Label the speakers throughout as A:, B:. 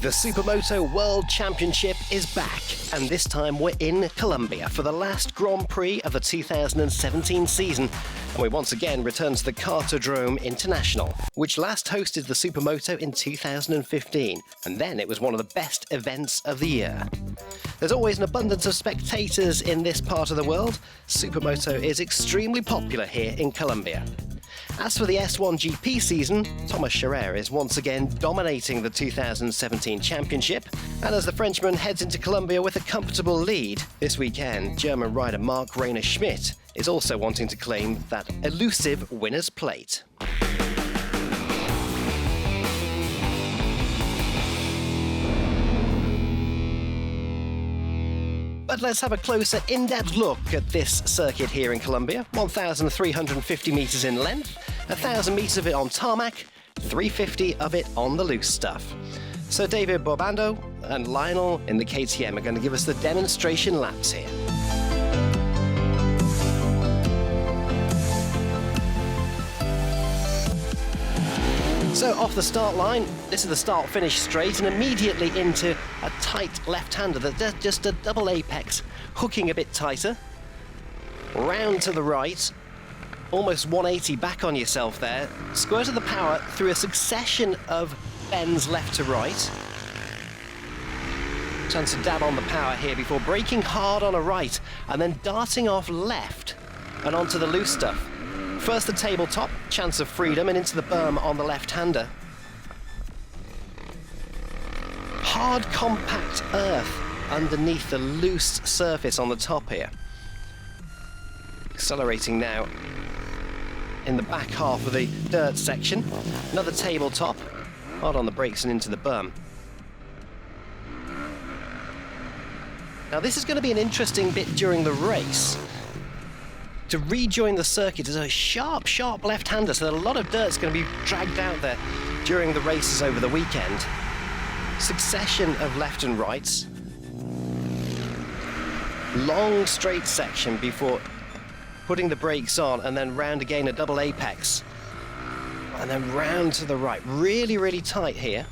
A: The Supermoto World Championship is back, and this time we're in Colombia for the last Grand Prix of the 2017 season, and we once again return to the Cartodrome International, which last hosted the Supermoto in 2015, and then it was one of the best events of the year. There's always an abundance of spectators in this part of the world. Supermoto is extremely popular here in Colombia. As for the S1GP season, Thomas Chareyre is once again dominating the 2017 championship, and as the Frenchman heads into Colombia with a comfortable lead, this weekend German rider Marc-Reiner Schmidt is also wanting to claim that elusive winner's plate. But let's have a closer, in-depth look at this circuit here in Colombia. 1,350 metres in length, 1,000 metres of it on tarmac, 350 of it on the loose stuff. So David Burbano and Lionel in the KTM are going to give us the demonstration laps here. So off the start line, this is the start-finish straight, and immediately into a tight left-hander that does just a double apex, hooking a bit tighter. Round to the right, almost 180 back on yourself there. Squirt of the power through a succession of bends left to right. Chance to dab on the power here before braking hard on a right, and then darting off left and onto the loose stuff. First the tabletop, chance of freedom, and into the berm on the left-hander. Hard, compact earth underneath the loose surface on the top here. Accelerating now in the back half of the dirt section. Another tabletop, hard on the brakes and into the berm. Now this is going to be an interesting bit during the race. To rejoin the circuit is a sharp, sharp left-hander, so that a lot of dirt's going to be dragged out there during the races over the weekend. Succession of left and rights. Long straight section before putting the brakes on, and then round again, a double apex. And then round to the right. Really, really tight here.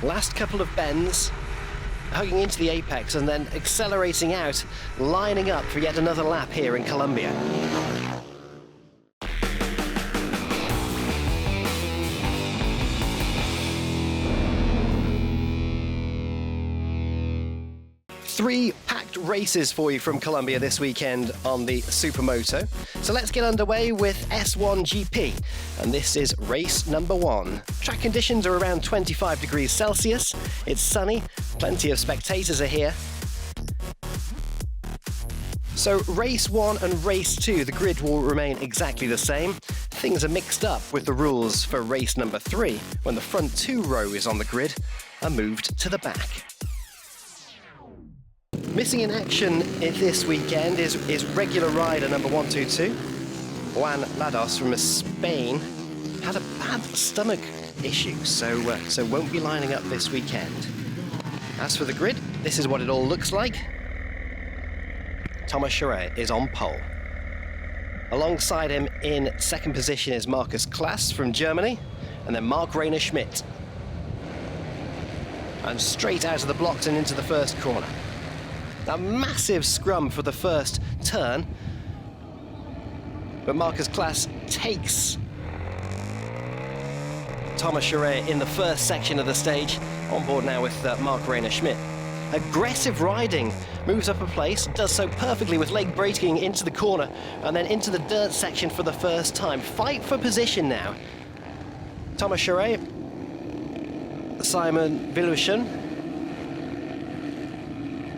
A: Last couple of bends. Hugging into the apex and then accelerating out, lining up for yet another lap here in Colombia. Three packed races for you from Colombia this weekend on the Supermoto. So let's get underway with S1GP, and this is race number 1. Track conditions are around 25 degrees Celsius. It's sunny, plenty of spectators are here. So race 1 and race 2, the grid will remain exactly the same. Things are mixed up with the rules for race number 3, when the front 2 rows on the grid are moved to the back. Missing in action this weekend is regular rider number 122. Juan Lados from Spain had a bad stomach issue, so won't be lining up this weekend. As for the grid, this is what it all looks like. Thomas Chareyre is on pole. Alongside him in second position is Markus Class from Germany, and then Marc-Reiner Schmidt. And straight out of the blocks and into the first corner. A massive scrum for the first turn, but Markus Class takes Thomas Chareyre in the first section of the stage. On board now with Marc-Reiner Schmidt. Aggressive riding, moves up a place, does so perfectly with leg braking into the corner and then into the dirt section for the first time. Fight for position now. Thomas Chareyre, Simon Vilhelmsen,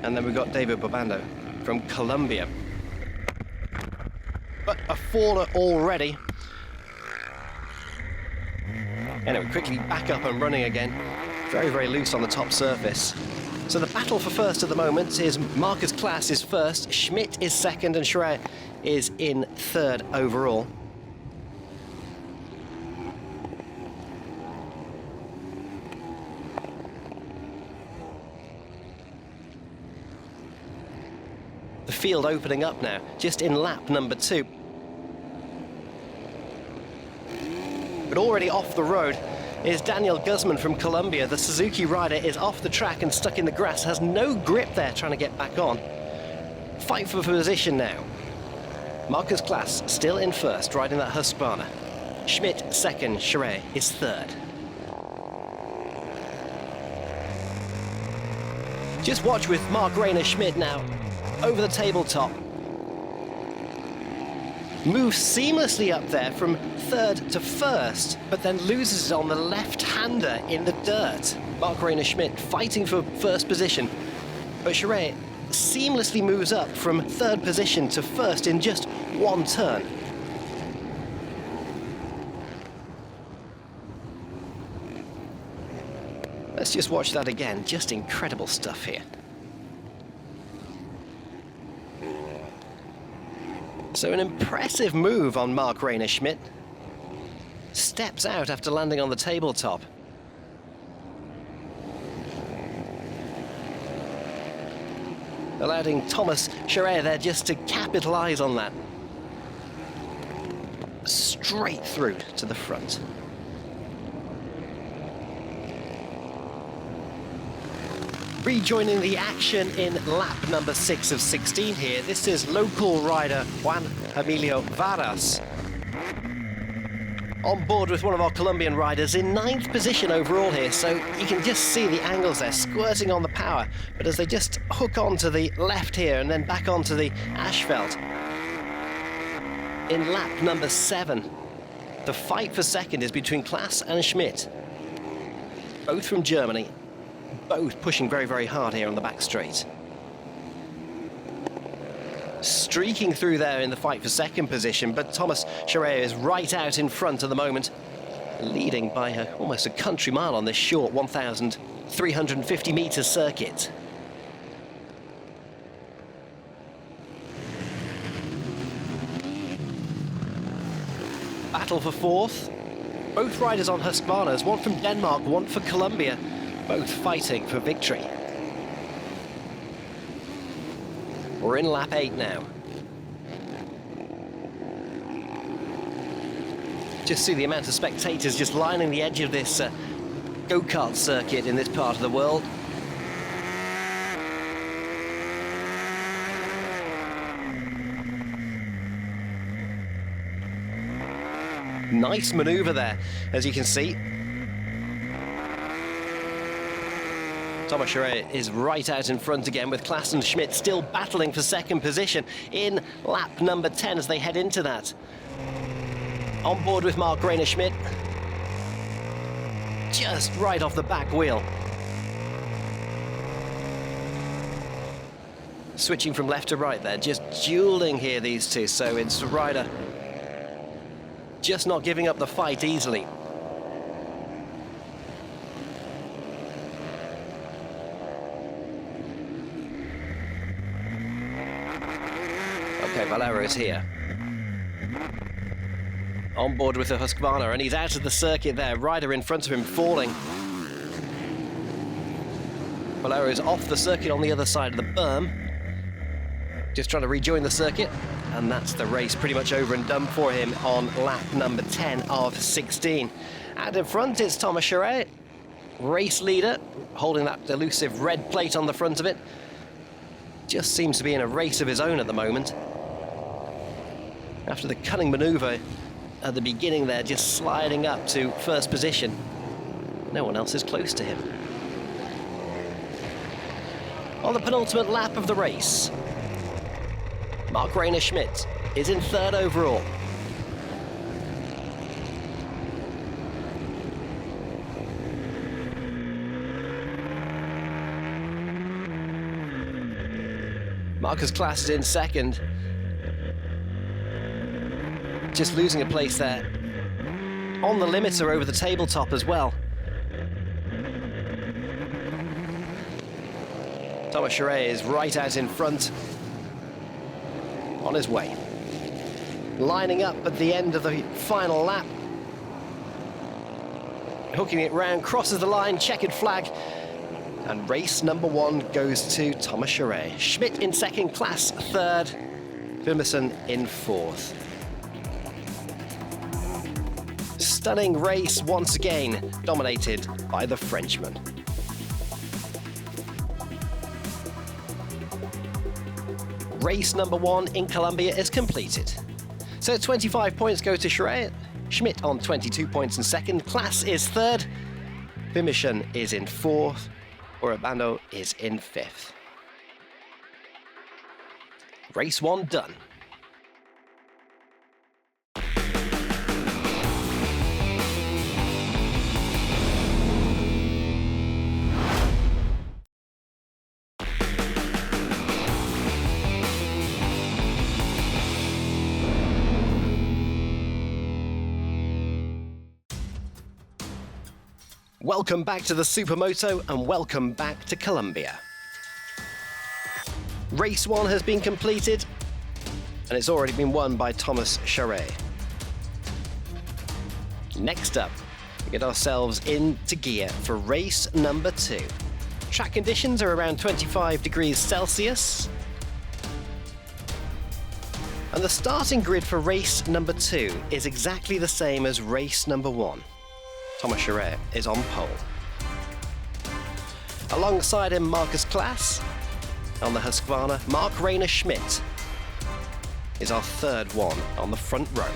A: and then we've got David Burbano from Colombia. But a faller already. Anyway, quickly back up and running again. Very, very loose on the top surface. So the battle for first at the moment is Markus Class is first, Schmidt is second, and Chareyre is in third overall. The field opening up now, just in lap number 2. But already off the road, is Daniel Guzman from Colombia. The Suzuki rider is off the track and stuck in the grass, has no grip there trying to get back on. Fight for position now. Markus Class still in first, riding that Husqvarna. Schmidt second, Chareyre is third. Just watch with Marc-Reiner Schmidt now, over the tabletop. Moves seamlessly up there from third to first, but then loses it on the left-hander in the dirt. Marc-Reiner Schmidt fighting for first position, but Chareyre seamlessly moves up from third position to first in just one turn. Let's just watch that again, just incredible stuff here. So an impressive move on Marc-Reiner Schmidt. Steps out after landing on the tabletop. Allowing Thomas Chareyre there just to capitalise on that. Straight through to the front. Rejoining the action in lap number 6 of 16 here. This is local rider Juan Emilio Varas. On board with one of our Colombian riders in 9th position overall here, so you can just see the angles there, squirting on the power, but as they just hook onto the left here and then back onto the asphalt. In lap number 7, the fight for second is between Class and Schmidt, both from Germany. Both pushing very, very hard here on the back straight. Streaking through there in the fight for second position, but Thomas Chareyre is right out in front at the moment, leading by almost a country mile on this short 1,350 metre circuit. Battle for fourth. Both riders on Husqvarnas, one from Denmark, one for Colombia. Both fighting for victory. We're in lap 8 now. Just see the amount of spectators just lining the edge of this go-kart circuit in this part of the world. Nice manoeuvre there, as you can see. Thomas Chareyre is right out in front again, with Class and Schmidt still battling for second position in lap number 10 as they head into that. On board with Marc-Reiner Schmidt. Just right off the back wheel. Switching from left to right there, just dueling here, these two. So it's a rider just not giving up the fight easily. Okay, Valerio is here. On board with the Husqvarna, and he's out of the circuit there. Rider in front of him falling. Valerio is off the circuit on the other side of the berm. Just trying to rejoin the circuit, and that's the race pretty much over and done for him on lap number 10 of 16. And in front is Thomas Chareyre, race leader, holding that elusive red plate on the front of it. Just seems to be in a race of his own at the moment. After the cunning manoeuvre at the beginning there, just sliding up to first position. No one else is close to him. On the penultimate lap of the race, Marc-Reiner Schmidt is in third overall. Markus Class is in second. Just losing a place there. On the limiter over the tabletop as well. Thomas Chareyre is right out in front. On his way. Lining up at the end of the final lap. Hooking it round, crosses the line, checkered flag. And race number 1 goes to Thomas Chareyre. Schmidt in second, Class third, Vilhelmsen in fourth. stunning race once again, dominated by the Frenchman. Race number 1 in Colombia is completed. So 25 points go to Chareyre, Schmidt on 22 points in second, Class is third, Vilhelmsen is in fourth, Burbano is in fifth. Race 1 done. Welcome back to the Supermoto and welcome back to Colombia. Race 1 has been completed and it's already been won by Thomas Chareyre. Next up, we get ourselves into gear for race number 2. Track conditions are around 25 degrees Celsius. And the starting grid for race number 2 is exactly the same as race number 1. Thomas Chareyre is on pole. Alongside him, Markus Class. On the Husqvarna, Marc-Reiner Schmidt is our third one on the front row.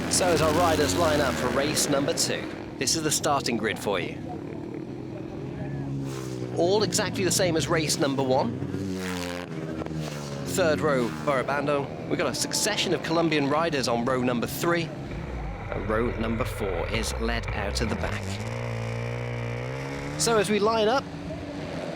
A: So as our riders line up for race number 2, this is the starting grid for you. All exactly the same as race number 1. Third row, Burbano. We've got a succession of Colombian riders on row number 3. And row number 4 is led out of the back. So as we line up,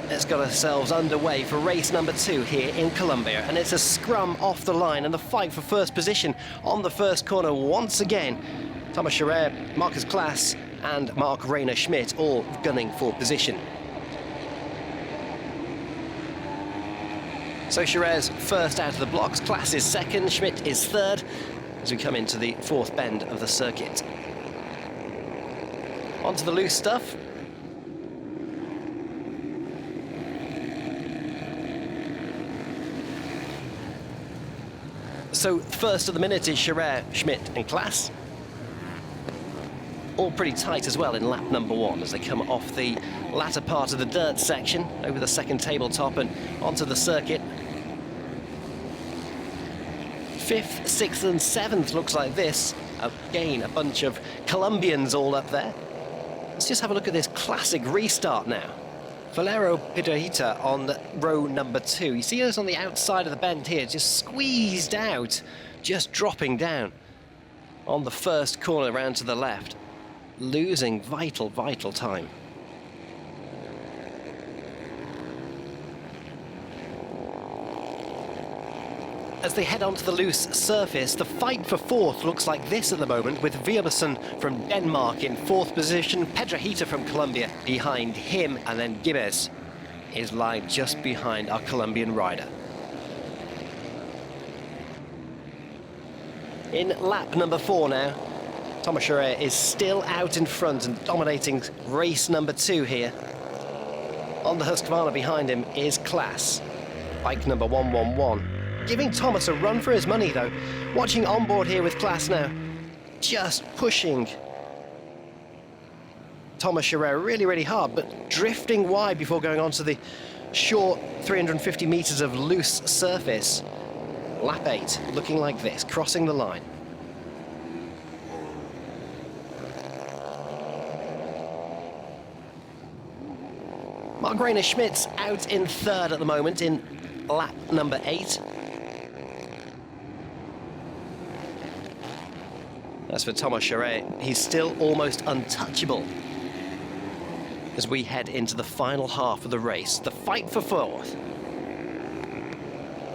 A: let's get ourselves underway for race number 2 here in Colombia. And it's a scrum off the line and the fight for first position on the first corner once again. Thomas Chareyre, Markus Class and Marc-Reiner Schmidt all gunning for position. So Chareyre's first out of the blocks, Class is second, Schmidt is third, as we come into the fourth bend of the circuit. Onto the loose stuff. So first of the minute is Chareyre, Schmidt and Class. All pretty tight as well in lap number 1 as they come off the latter part of the dirt section over the second tabletop and onto the circuit. 5th, 6th and 7th looks like this. Again, a bunch of Colombians all up there. Let's just have a look at this classic restart now. Valerio Piedrahita on row number 2. You see us on the outside of the bend here, just squeezed out, just dropping down on the first corner around to the left, losing vital time. As they head onto the loose surface, the fight for fourth looks like this at the moment, with Vilhelmsen from Denmark in 4th position, Piedrahita from Colombia behind him, and then Gimenez is lying just behind our Colombian rider. In lap number 4 now, Thomas Chareyre is still out in front and dominating race number 2 here. On the Husqvarna behind him is Class, bike number 111. Giving Thomas a run for his money though. Watching on board here with Class now, just pushing Thomas Chareyre really hard, but drifting wide before going onto the short 350 meters of loose surface. Lap 8 looking like this, crossing the line. Marc-Reiner Schmidt's out in 3rd at the moment in lap number 8. As for Thomas Chareyre, he's still almost untouchable as we head into the final half of the race. The fight for 4th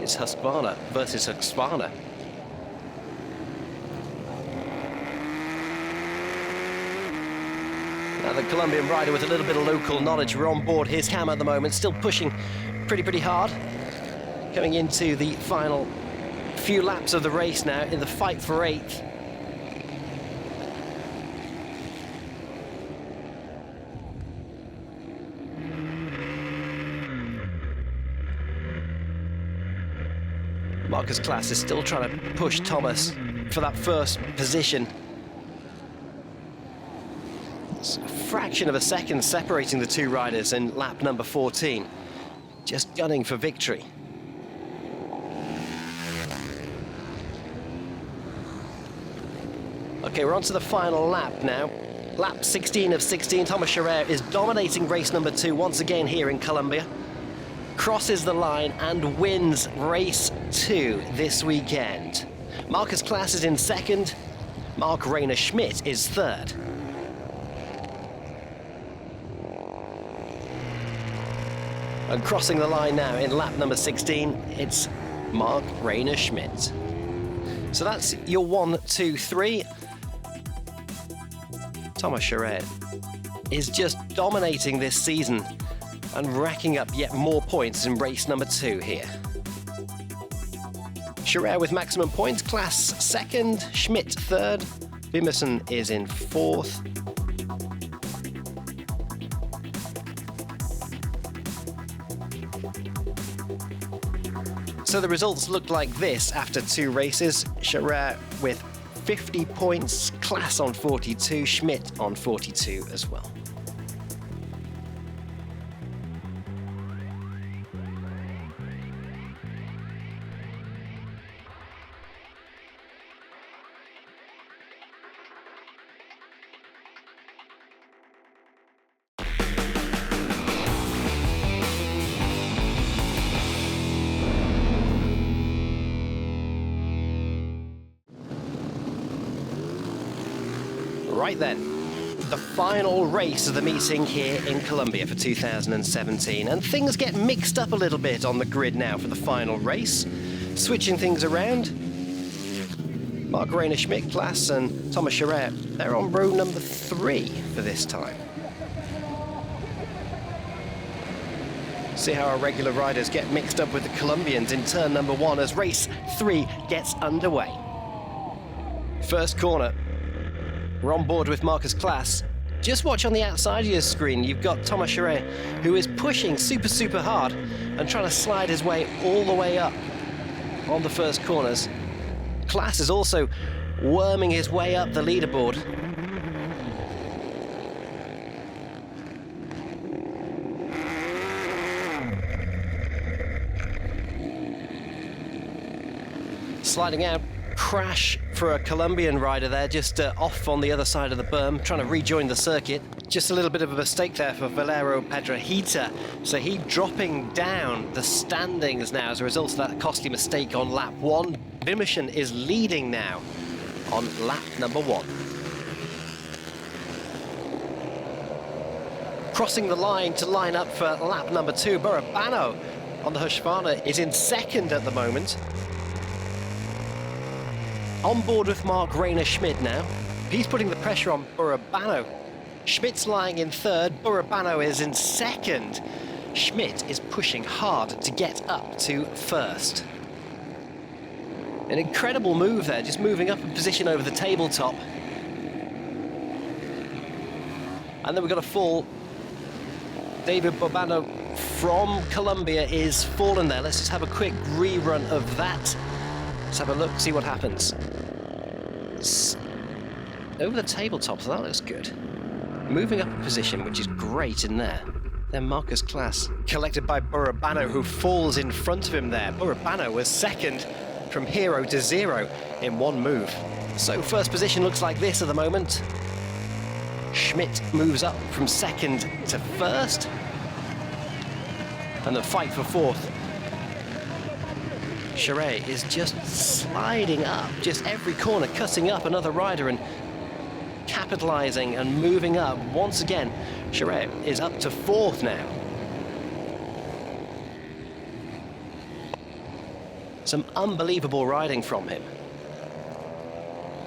A: is Husqvarna versus Husqvarna. Now the Colombian rider with a little bit of local knowledge, we're on board his cam at the moment, still pushing pretty hard. Coming into the final few laps of the race now in the fight for 8th. Markus Class is still trying to push Thomas for that first position. It's a fraction of a second separating the two riders in lap number 14. Just gunning for victory. Okay, we're on to the final lap now. Lap 16 of 16, Thomas Chareyre is dominating race number 2 once again here in Colombia. Crosses the line and wins race 2 this weekend. Markus Class is in second, Marc-Reiner Schmidt is third. And crossing the line now in lap number 16, it's Marc-Reiner Schmidt. So that's your 1, 2, 3. Thomas Chareyre is just dominating this season and racking up yet more points in race number 2 here. Chareyre with maximum points, Class second, Schmidt third, Vilhelmsen is in fourth. So the results look like this after 2 races. Chareyre with 50 points, Class on 42, Schmidt on 42 as well. Right then, the final race of the meeting here in Colombia for 2017, and things get mixed up a little bit on the grid now for the final race. Switching things around, Marc-Reiner Schmidt, Class and Thomas Chareyre, they're on row number 3 for this time. See how our regular riders get mixed up with the Colombians in turn number 1 as race 3 gets underway. First corner. We're on board with Markus Class. Just watch on the outside of your screen, you've got Thomas Chareyre, who is pushing super hard and trying to slide his way all the way up on the first corners. Class is also worming his way up the leaderboard. Sliding out. Crash for a Colombian rider there, just off on the other side of the berm, trying to rejoin the circuit. Just a little bit of a mistake there for Valerio Piedrahita, so he dropping down the standings now as a result of that costly mistake on lap 1. Vilhelmsen is leading now on lap number 1. Crossing the line to line up for lap number 2, Burbano on the Husqvarna is in second at the moment. On board with Marc-Reiner Schmidt now. He's putting the pressure on Burbano. Schmidt's lying in third, Burbano is in second. Schmidt is pushing hard to get up to first. An incredible move there, just moving up a position over the tabletop. And then we've got a fall. David Burbano from Colombia is fallen there. Let's just have a quick rerun of that. Let's have a look, see what happens. It's over the tabletop, so that looks good. Moving up a position, which is great in there. Then Markus Class, collected by Burbano, who falls in front of him there. Burbano was second from hero to zero in one move. So first position looks like this at the moment. Schmidt moves up from second to first. And the fight for fourth. Chareyre is just sliding up, just every corner, cutting up another rider and capitalizing and moving up. Once again, Chareyre is up to fourth now. Some unbelievable riding from him.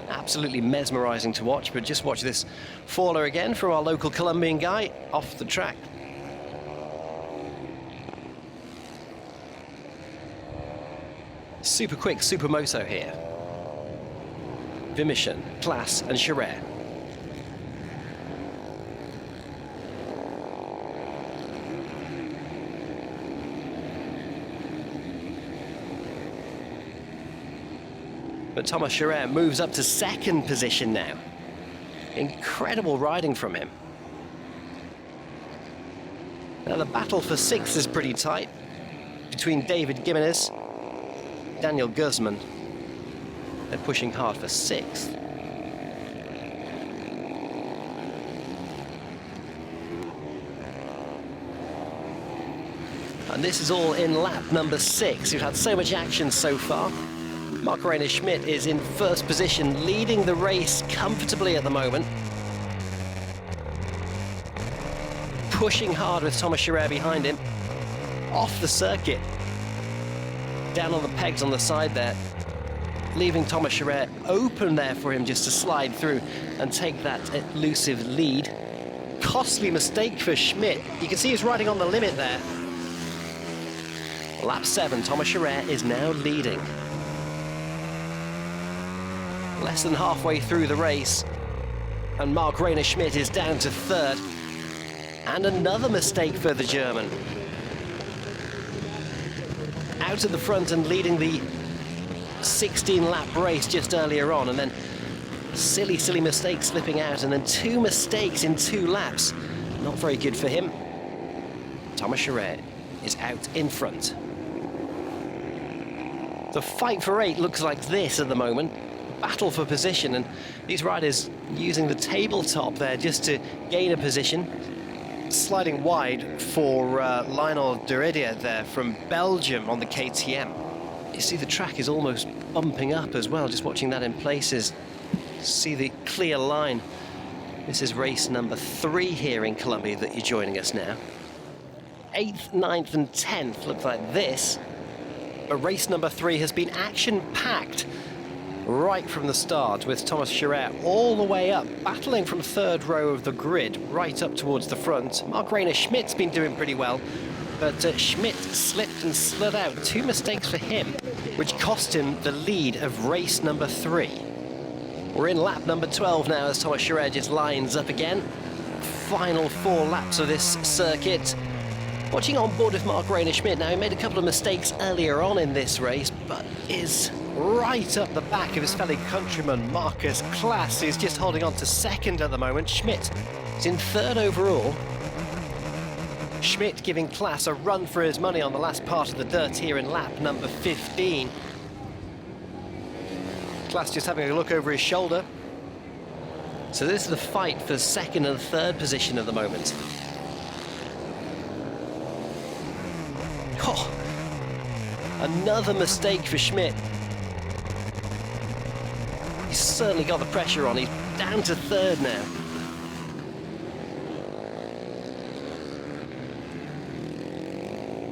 A: Absolutely mesmerizing to watch, but just watch this faller again from our local Colombian guy off the track. Super quick supermoto here. Vilhelmsen, Class and Chareyre. But Thomas Chareyre moves up to second position now. Incredible riding from him. Now the battle for sixth is pretty tight between David Gimenez, Daniel Guzman. They're pushing hard for sixth. And this is all in lap number 6. We've had so much action so far. Marc-Reiner Schmidt is in first position, leading the race comfortably at the moment. Pushing hard with Thomas Chareyre behind him. Off the circuit. Down on the pegs on the side there. Leaving Thomas Chareyre open there for him just to slide through and take that elusive lead. Costly mistake for Schmidt. You can see he's riding on the limit there. Lap 7, Thomas Chareyre is now leading. Less than halfway through the race, and Marc-Reiner Schmidt is down to third. And another mistake for the German. Out at the front and leading the 16-lap race just earlier on, and then silly mistake slipping out, and then 2 mistakes in 2 laps. Not very good for him. Thomas Chareyre is out in front. The fight for 8 looks like this at the moment. Battle for position, and these riders using the tabletop there just to gain a position. Sliding wide for Lionel Deridder there from Belgium on the KTM. You see the track is almost bumping up as well, just watching that in places. See the clear line. This is race number 3 here in Colombia that you're joining us now. 8th, 9th and 10th look like this. But race number 3 has been action-packed right from the start, with Thomas Chareyre all the way up, battling from 3rd row of the grid right up towards the front. Marc-Reiner Schmidt's been doing pretty well, but Schmidt slipped and slid out. 2 mistakes for him, which cost him the lead of race number 3. We're in lap number 12 now as Thomas Chareyre just lines up again. Final 4 laps of this circuit. Watching on board with Marc-Reiner Schmidt now, he made a couple of mistakes earlier on in this race, but is right up the back of his fellow countryman Markus Class, who's just holding on to 2nd at the moment. Schmidt is in 3rd overall. Schmidt giving Class a run for his money on the last part of the dirt here in lap number 15. Class just having a look over his shoulder. So this is the fight for 2nd and 3rd position at the moment. Oh, another mistake for Schmidt. He's certainly got the pressure on. He's down to 3rd now.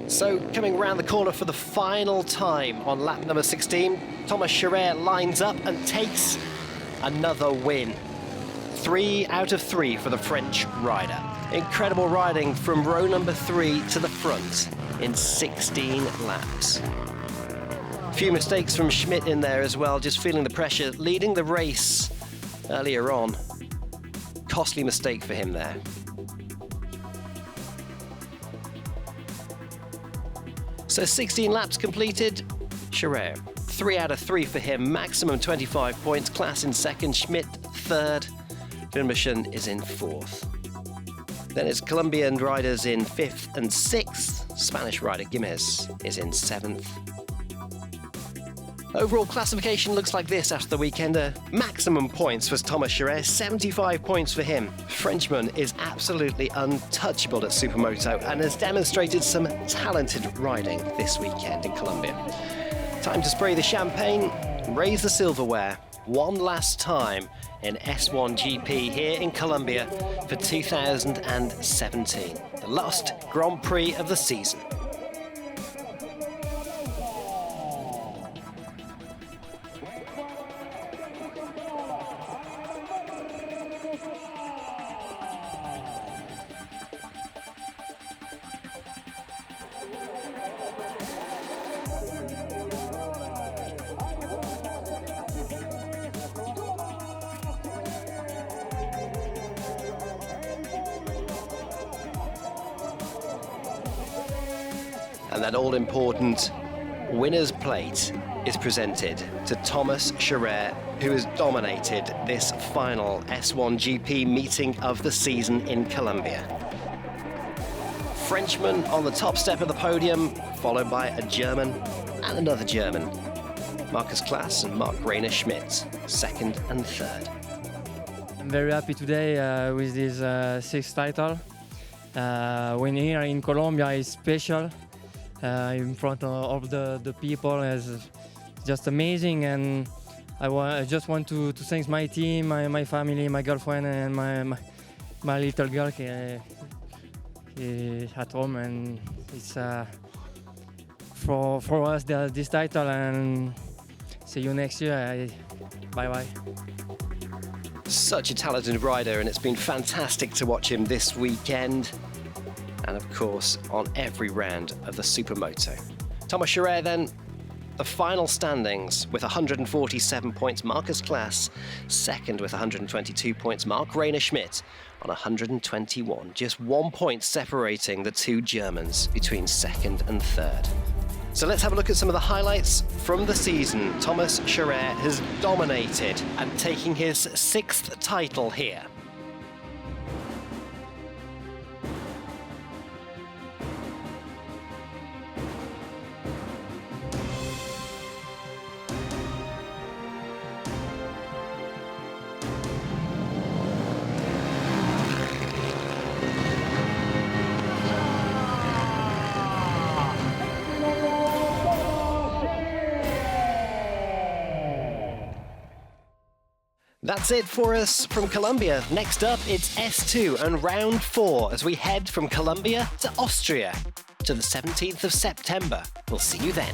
A: So coming around the corner for the final time on lap number 16, Thomas Chareyre lines up and takes another win. 3 out of 3 for the French rider. Incredible riding from row number 3 to the front in 16 laps. A few mistakes from Schmidt in there as well, just feeling the pressure, leading the race earlier on. Costly mistake for him there. So 16 laps completed. Chareyre, 3 out of 3 for him, maximum 25 points. Class in 2nd, Schmidt 3rd, Vilhelmsen is in 4th. Then it's Colombian riders in 5th and 6th. Spanish rider Gimenez is in 7th. Overall classification looks like this after the weekend. Maximum points was Thomas Chareyre, 75 points for him. Frenchman is absolutely untouchable at Supermoto and has demonstrated some talented riding this weekend in Colombia. Time to spray the champagne, raise the silverware one last time in S1GP here in Colombia for 2017, the last Grand Prix of the season. And that all-important winner's plate is presented to Thomas Chareyre, who has dominated this final S1GP meeting of the season in Colombia. Frenchman on the top step of the podium, followed by a German and another German. Markus Class and Marc-Reiner Schmidt, second and third.
B: I'm very happy today with this sixth title. When here in Colombia is special, in front of all the people is just amazing, and I just want to thank my team, my family, my girlfriend, and my little girl at home, and it's for us this title, and see you next year. Bye bye.
A: Such a talented rider, and it's been fantastic to watch him this weekend, and of course on every round of the Supermoto. Thomas Chareyre then, the final standings with 147 points, Markus Class. Second with 122 points, Marc-Reiner Schmidt on 121. Just 1 point separating the two Germans between second and third. So let's have a look at some of the highlights from the season. Thomas Chareyre has dominated and taking his sixth title here. That's it for us from Colombia. Next up, it's S2 and round 4 as we head from Colombia to Austria to the 17th of September. We'll see you then.